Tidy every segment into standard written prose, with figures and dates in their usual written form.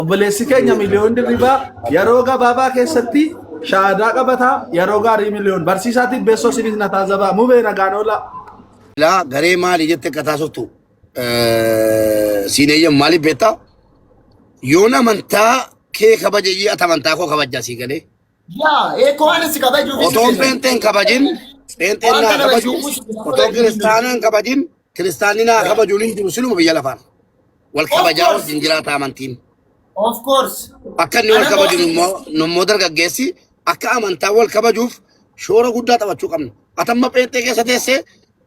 obboleessi keenya miliyoon dirribaa yeroo gabaabaa keessatti shaadaa qabataa yeroo gaarii miliyoon barsiisaatiif beessoo sinis na taazabaa mubee nagaan oola. La garee maali jette kataasoftu siineyyan maaliif beektaa yoon amantaa kee kabaje ati amantaa koo kabajjaa sii galee. Yaa eekoon si kabaju. Otoon peenteen kabajin peenteen naa kabaju otoon kiristaanaan kabajin kiristaanni naa kabajuun hin jiru sinuma biyya lafaan wal kabajaa wal jinjiraata amantiin. Of course. Akka inni wal kabaju nummoo dargaggeessi akka amantaa wal kabajuuf shoora guddaa taphachuu qabna. Atamma peentee keessa teessee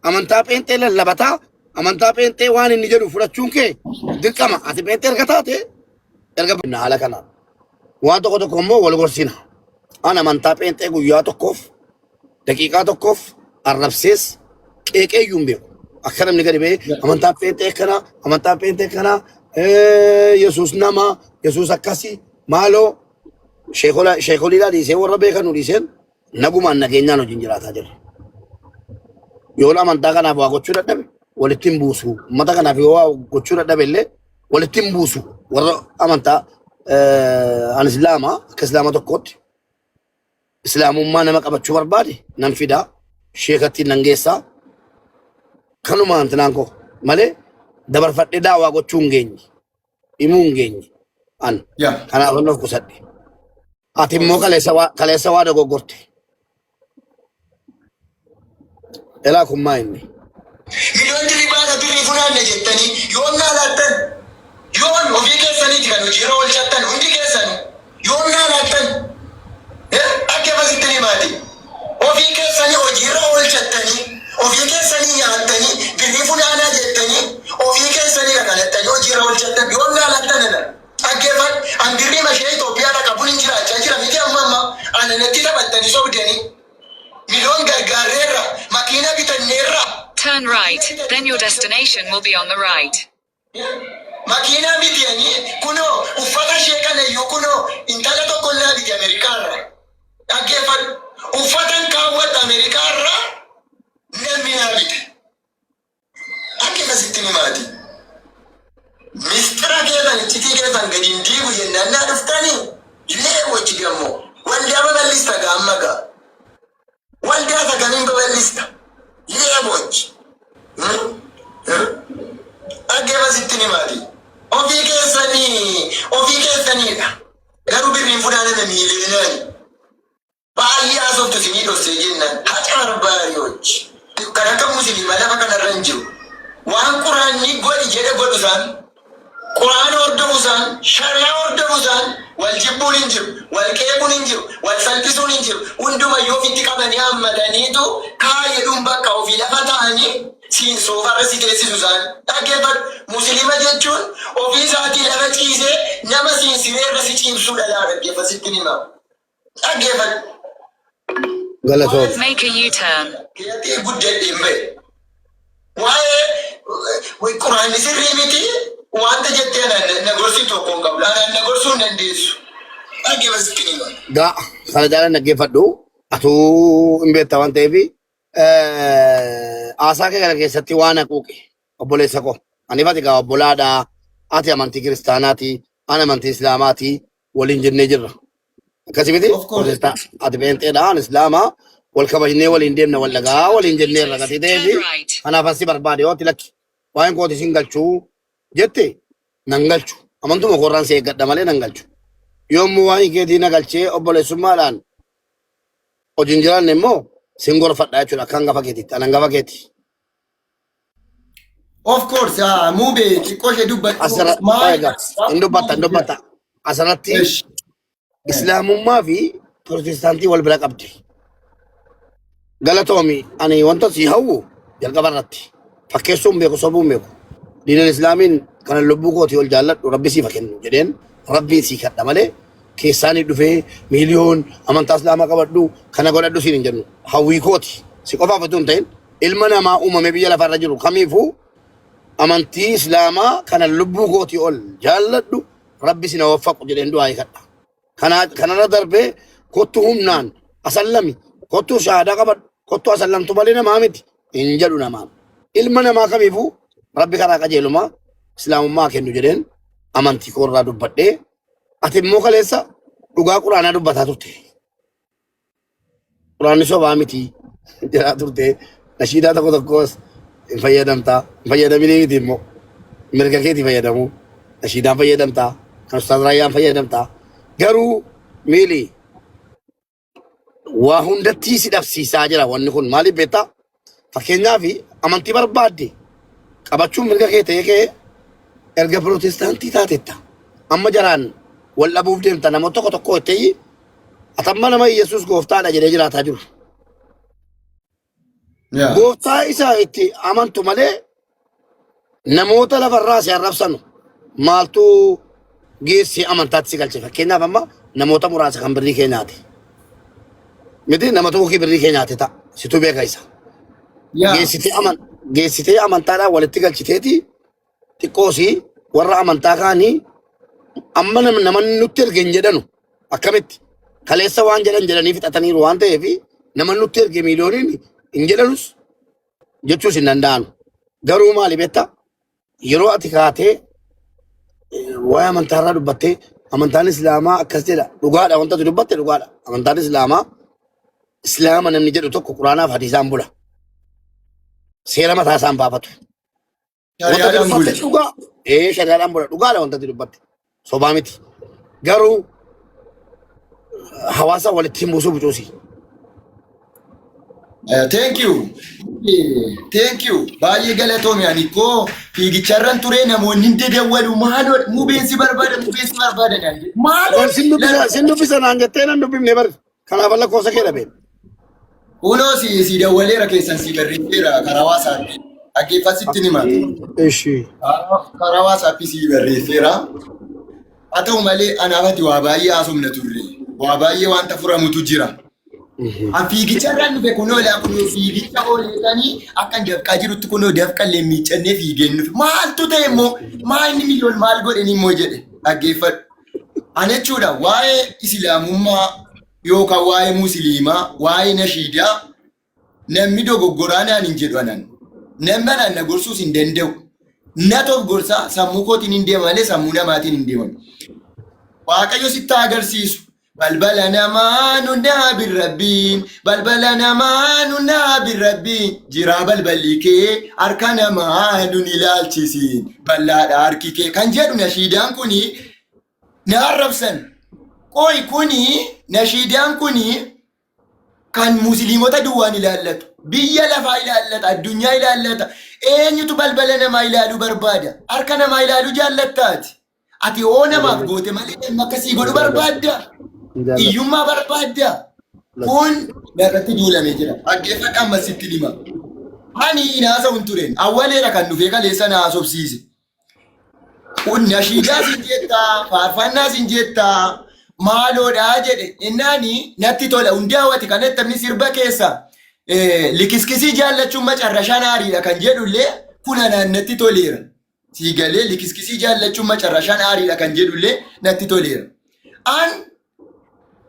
amantaa peentee lallabataa amantaa peentee waan inni jedhu fudhachuun kee dirqama. Ati peentee erga taate erga haala kanaan waan tokko tokko immoo wal gorsina. An amantaa peentee guyyaa tokkoof daqiiqaa tokkoof arrabsees qeeqeeyyuu hin beeku. Akka namni gadi ba'ee amantaa peentee kana Yesuus nama Yesuus akkasi maaloo sheekoliidhaa dhiisee warra beekan nu dhiiseen nagumaan nageenyaan hojiin jiraataa jirra. Yoon amantaa kanaaf waa gochuu dadhabe walitti hin buusu. Uummata kanaaf yoo waa gochuu dadhabe illee walitti hin buusu. Warra amantaa an islaamaa akka islaama tokkootti islaamummaa nama qabachuu barbaade nan fidaa sheekattiin nan geessaa kanuma antinaan koo malee dabarfadhee daawaa gochuu hin geenye himuu hin geenye an kanaaf of qusadhe. Ati immoo kaleessa waa dogoggorte. Elaa kun maa inni? Miliyoon diribaadha birrii funaanne jettanii yoon naa laattan yoon ofii keessaniiti kan hojiirra oolchattan hundi keessan yoon naa laattan akka basittanii maati ofii keessanii hojiirra oolchattanii ofii keessanii nyaattanii birrii funaanaa jettanii ofii keessanii rakalattanii hojiirra oolchattan yoon naa laattanidha. Dhaggeeffadhu an birrii mashee Itoophiyaa qabuun hin jiraachaa jira miti amma ananatti taphattanii sobdanii miliyoon gargaareerra makiina bitanneerra. Turn right, then your destination will be on the right. Makina bitiyani kuno uffata shekana yo kuno intala tokko na biti Amerikaarra. Dhaggeeffadhu uffatan kaawwata Amerikaarra namni na bite. Dhaggeeffasitti ni maati. Mistira keessan iccitii keessan gadi hin diigu jennaan naa dhuftanii illee wajji gammoo waldaa babal'ista gaammaga. Waldaa sagamiin babal'ista illee wajji. Dhaggeeffasitti ni maati. Ofii keessaniidha. Garuu birriin funaaname miiliyoonaan. Baay'ee haasoftu sinii dhoksee jennaan haca barbaariyochi. Kan akka musliima lafa kanarra hin jiru. Waan quraanni godhi jedhe godhusaan, quraana hordofusaan, shari'aa hordofusaan wal jibbuun hin jiru, wal qeequun hin jiru, wal salphisuun hin jiru. Hundumayyuu ofitti qabanii hammataniitu kaayedhuun bakka ofii lafa ta'anii siin soofarra si teessisu isaan. Dhaggeeffadhu musliima jechuun ofii isaatii lafa ciisee nama siin sireerra si ciibsuudha laa dhaggeeffasitti ni himaa. Dhaggeeffadhu. Make a U-turn. Keetii guddadheen bahe. Waa'ee quraanni sirrii miti wanta jettee na gorsii tokko hin qabu. Na gorsuu hin dandeessu. Dhaggeeffasitti ni himaa. Gaa kana jaalan dhaggeeffadhu atuu hin beektaa waan ta'eef aasaa kee kana keessatti waan haquuqe obboleessa koo ani fati gaa obbolaadhaa ati amantii kiristaanaati ani amantii islaamaati waliin jennee jirra. Akkasii miti ati peenteedhaa ani islaamaa wal kabajnee waliin deemna wal dhagaa waliin jennee irra gatii ta'eefi kanaaf asi barbaade yoo ati lakki waa'een kooti sin galchuu jette nan galchu amantuma korraan si eeggadha malee nan galchu yommuu waa'ee keetii na galchee obboleessummaadhaan hojiin jiraanne immoo sin gorfadha jechuudha akka hangafa keetitti ana hangafa keeti. Of course, mube xiqqooshee hin dubbatta asirratti islaamummaa fi protestaantii wal bira qabdi. Galatoomi ani wanta si hawwu jalqaba irratti fakkeessuu hin beeku sobuu hin beeku. Diinaan islaamiin kana lubbuu kootii ol jaalladhu rabbi siif kennu jedheen rabbiin sii kadha malee keessaanii dhufee miliyoon amantaa islaamaa qabadhu kana godhadhu siin hin jennu. Hawwii kooti si qofaaf utuu hin ta'in ilma namaa uumame biyya lafarra jiru kamiifuu amantii islaamaa kana lubbuu kootii ol jaalladhu rabbi si na waffaqu jedheen du'aa kadha. Kanarra darbee kottu humnaan asallami kottu shaadaa qabadhu kottu asallamtu malee namaa miti hin jedhu namaan. Ilma namaa kamiifuu rabbi karaa qajeelumaa islaamummaa kennu jedheen amantii koorraa dubbadhee ati immoo kaleessa dhugaa quraanaa dubbataa turte. Quraanni sobaa miti jedhaa turte. Nashiidaa tokko tokkos hin fayyadamtaa. Hin fayyadaminii miti immoo mirga keetii fayyadamu. Nashiidaan fayyadamtaa. Kan Ustaaz Raayyaan fayyadamtaa. Garuu miili waa hundattii si dhabsiisaa jira wanni kun maaliif beektaa? Fakkeenyaaf amantii barbaadde qabachuun mirga kee ta'ee kee erga Pirootestaantii taatetta. Amma jaraan wal dhabuuf deemta namoota tokko tokko ta'ii atamma nama Yesuus gooftaadha jedhee jiraataa jiru. Gooftaa isaa itti amantu malee namoota lafarraa si arrabsanu maaltu geessi amantaatti si galche. Fakkeenyaaf amma namoota muraasa kan birrii kee nyaate. Miti nama tokko birrii kee nyaate ta'a. Situ beeka isa. Geessitee amantaadhaan walitti galchiteeti xiqqoosii warra amantaa kaanii amma namoonni nutti erge hin jedhanu akkamitti kaleessa waan jedhanii fixataniiru waan ta'eef namoonni nutti erge miiliyooniin hin jedhanus jechuus hin danda'anu. Garuu maali beektaa? Yeroo ati kaatee waa'ee amantaarraa dubbattee amantaan Islaamaa akkas jedha dhugaadha wanta ati dubbatte dhugaadha. Amantaan Islaamaa Islaama namni jedhu tokko Quraanaaf hadiisaan bula. Seera mataa isaan baafatu. Shari'aadhaan bula. Shari'aadhaan bula. Dhugaadha wanta ati dubbatte. Sobaa miti. Garuu hawaasa walitti hin buusuu bucuusi. Thank you. Thank you. Baay'ee galatoomii ani koo fiigicharran ture namoonni hin deddeewwalu maaloo mubeensi barbaada maaloo sin dubbisa naan jettee nan dubbifne bar kanaaf lakkoofsa kee dhabeen. Kunoo si dawwaleera keessan si barreeffeera karaa waasaatti dhaggeeffasitti ni mata. Karaa waasaatti si barreeffeera. Haa ta'u malee anaafati waa baay'ee haasofna turre. Waa baay'ee wanta furamutu jira. Fiigicharraan dhufe kunoo laa kunoo fiigicha ooleetanii akkan dafqaa jirutti kunoo dafqallee miicannee fiigeen dhufe. Maaltu ta'e immoo maalni miliyoon maal godhani immoo jedhe dhaggeeffadhu. Ani jechuudha waa'ee Islaamummaa yookaan waa'ee Musliimaa waa'ee nashiidaa namni dogoggoraan aan hin jedhu anan. Namni anaan na gorsuus hin danda'u. Na tof gorsaa sammuu kootiin hin deema malee sammuu namaatiin hin deeman. Waaqayyo sitti agarsiisu. Balbala namaa nundaa birrabbiin balbala namaa nundaa birrabbiin jira balballi kee harka namaa nun ilaalchisiin bal'aadha harki kee kan jedhu nashiidaan kuni na arrabsan. Qoy kuni nashiidaan kuni kan musliimota duwwaan ilaallatu biyya lafaa ilaallata addunyaa ilaallata eenyutu balbala namaa ilaaluu barbaada harka namaa ilaaluu jaallattaati ati oo namaaf goote malee akkasii godhu barbaadda. Iyyummaa barbaadda kun irratti duulamee jira. Dhaggeeffadha amma sitti hima. Ani inaasa hin tureen awwaleera kan dhufee kaleessa na haasofsiise. Kun nashiidaa sin jettaa faarfannaa sin jettaa maaloodhaa jedhe innaani natti tola hundi hawwati kanatti namni sirba keessa likiskisii jaallachuun macarrashaan aariidha kan jedhullee kun anaan natti toleera. Siigalee likiskisii jaallachuun macarrashaan aariidha kan jedhullee natti toleera.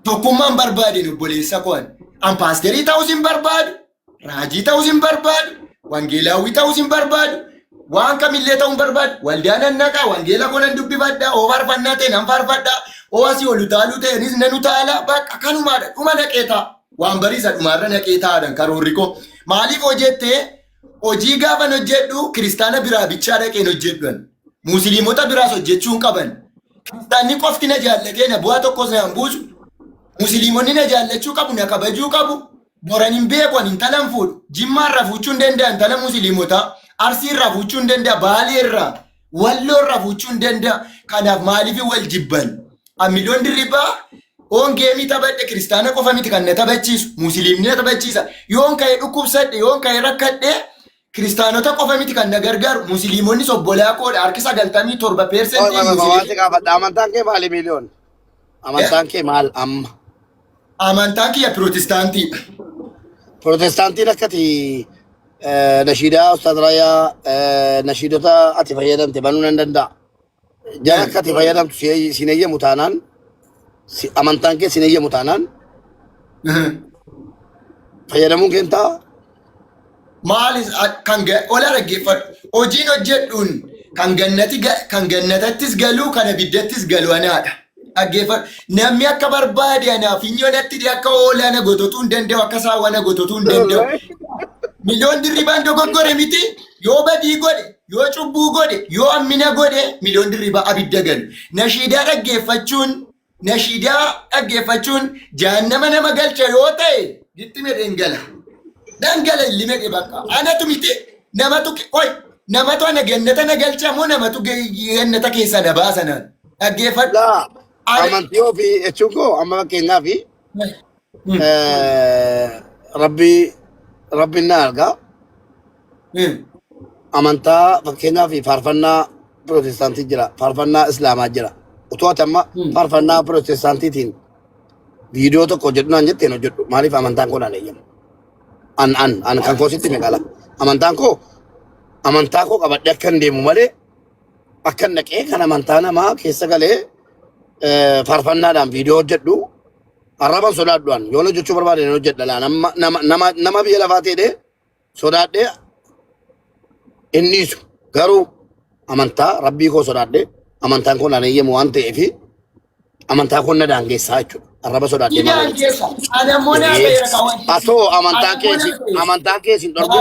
Tokkummaan barbaadeen obboleessa koon an paasterii ta'uus hin barbaadu raajii ta'uus hin barbaadu wangeelaawwii ta'uus hin barbaadu waan kamillee ta'uu hin barbaadu waldaan annaqaa wangeela konan dubbifadhaa oo faarfannaa ta'e nan faarfadhaa oo asii ol utaaluu ta'enis nan utaala bakka kanumaadha dhuma naqeetaa waan bariisa dhumaarra naqeetaadhaan karoorri koo maaliif hojjettee hojii gaafan hojjedhu kiristaana biraa bichaa dhaqeen hojjedhan musliimota biraas hojjechuun qaban kiristaanni qofti na jaallatee na bu'aa tokkos na hambuusu. Musliimonni na jaallachuu qabu na kabajuu qabu boran hin beeku an intalan fuudhu jimmaa irraa fuuchuu hin danda'a intala musliimota arsii irraa fuuchuu hin danda'a baalee irraa walloo irraa fuuchuu hin danda'a kanaaf maaliif wal jibban ammiloon dirribaa oon geemii taphadhe kiristaana qofa miti kan na taphachiisu musliimni na taphachiisa yoon ka'e dhukkubsadhe yoon ka'e rakkadhe kiristaanota qofa miti kan na gargaaru musliimonni sobbolaa koodha harki 97% amantaan kee maali miliyoon? Amantaan kee maal amma? Amantaan kiyya Pirootestaantii. Pirootestaantiin akkati nashiidaa Ustaaz Raayyaa nashiidota ati fayyadamte banuu nan danda'a. Jara akkati fayyadamtu sin eeyyamu taanaan amantaan kee sin eeyyamu taanaan fayyadamuun keen ta'a. Maalis kan ola dhaggeeffadhu hojiin hojjedhuun kan gannatattis galuu kan abiddattis galu anaadha. Dhaggeeffadhu. Namni akka barbaade anaaf hinyoonatti akka oolana gototuu hin danda'u akka saawwana gototuu hin danda'u. Miliyoon dirribaan dogoggore miti yoo badii godhe yoo cubbuu godhe yoo hammina godhe miliyoon dirribaa abidda galu. Nashiidaa dhaggeeffachuun jahannama nama galcha yoo ta'e gittime dhangala illee bakka. Anatu miti namatu ana gannata na galcha moo namatu gannata keessa na baasanaan dhaggeeffadhu. Amantii ofii jechuun koo amma fakkeenyaaf rabbiin na argaa. Amantaa fakkeenyaaf faarfannaa pirootestaantii jira, faarfannaa islaamaa jira. Utoo ati amma faarfannaa pirootestaantiitiin viidiyoo tokko hojjedhu naan jetteen hojjedhu. Maaliif amantaan koo naan eeyyamu? An kan koo sitti meeqala? Amantaa koo qabadhee akka hin deemu malee akka hin dhaqee kan amantaa namaa keessa galee faarfannaadhaan viidiyoo hojjedhu arraban sodaadhuan yoo hojjechuu barbaade hojjedha laa nama biyya lafaa ta'ee sodaadhee innisu garuu amantaa rabbii koo sodaadhee amantaan koo naan eeyyamu waan ta'eef amantaa koo na daangeessaa jechuudha arraba sodaadhee atoo amantaa keessa hin dhorbu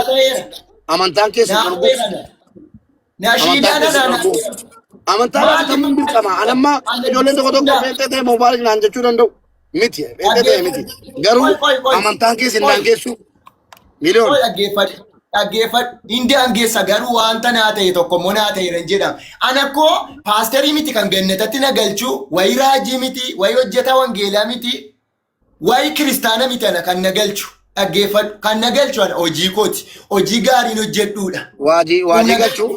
amantaan keessa hin dhorbu amantaan tammuun dirqama anamma ijoolleen tokko beektee ta'e moobaayilii naan jechuu danda'u miti beektee ta'e miti garuu amantaan keessa hin daangeessu miliyoon dhaggeeffadhu hin daangeessa garuu wanta naa ta'e tokko immoo naa ta'e hin jedhamu. Ana koo paasterii miti kan gannatatti na galchu wayi raajii miti wayi hojjetaa wangeelaa miti wayi kiristaana miti ana kan na galchu. Dhaggeeffadhu kan na galchu ana hojii kooti hojii gaariin hojjedhuudha. Waajii galchuu